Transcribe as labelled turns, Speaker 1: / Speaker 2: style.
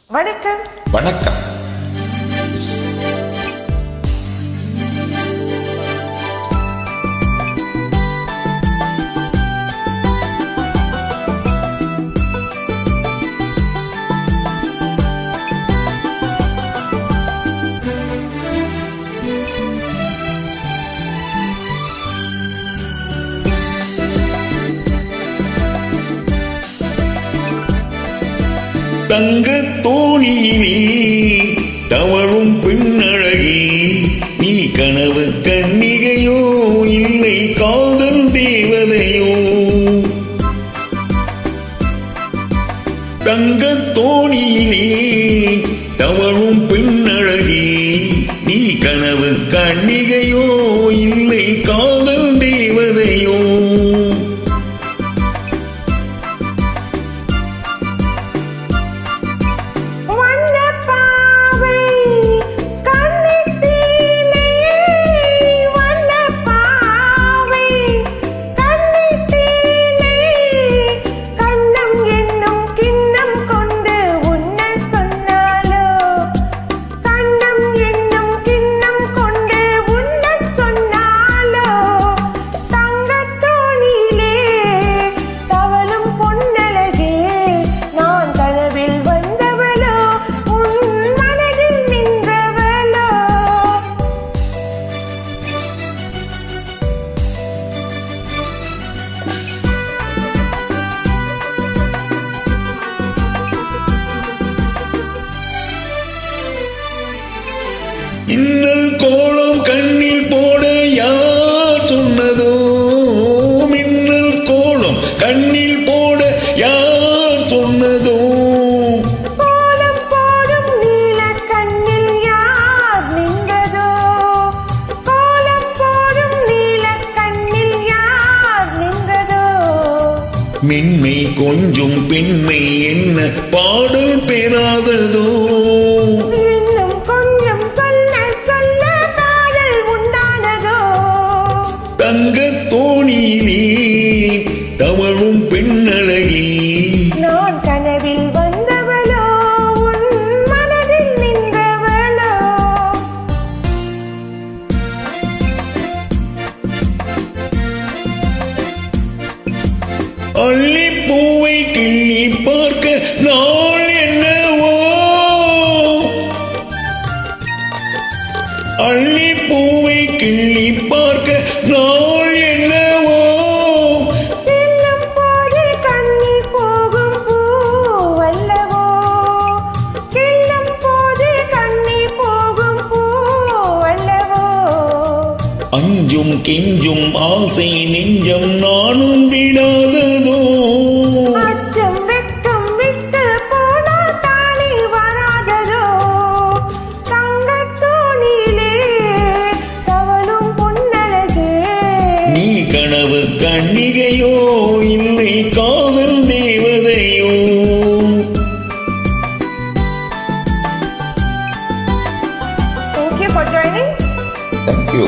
Speaker 1: வணக்கம்.
Speaker 2: வணக்கம். தங்க தோணியிலே தவழும் பெண்ணழகி, நீ கனவு கன்னிகையோ இல்லை காதல் தேவதையோ? தங்க தோணியிலே தவழும் பெண்ணழகி, நீ கனவு கன்னிகையோ இல்லை காதல் தேவதையோ? மின்னல் கோலம் கண்ணில் போட யார் சொன்னதோ? மின்னல் கோலம் கண்ணில் போட யார் சொன்னதோ?
Speaker 1: கோலம் போடும் நீல கண்ணில் யார் நின்றதோ? கோலம் போடும் நீல கண்ணில் யார் நின்றதோ?
Speaker 2: மென்மை கொஞ்சம் பெண்மை என்ன பாடல் பெறாததோ? தங்க தோணியிலே தவழும் பெண்ணழகி,
Speaker 1: நான் கனவில் வந்தவளோ உன் மனதில் நின்றவளோ?
Speaker 2: அள்ளிப்பூவை கிள்ளி பார்க்க நாள் என்னவோ? அள்ளிப்பூவை கிள்ளி பார்க்க நாள் என்னவோ?
Speaker 1: செல்லும் போது கண்ணீர் போகும் பூவல்லவோ? செல்லும் போது கண்ணீர் போகும் பூவல்லவோ?
Speaker 2: அஞ்சும் கெஞ்சும் ஆசை நெஞ்சம் நானும் விடாததோ?
Speaker 1: அச்சம் வெட்கம் விட்டு போனால் தானே வராததோ? தங்கத் தோணியிலே தவழும் பொன்னழகே,
Speaker 2: நீ கனவு கன்னிகையோ இல்லை காதல் தேவதையோ?
Speaker 1: Thank you for joining.
Speaker 2: Thank you.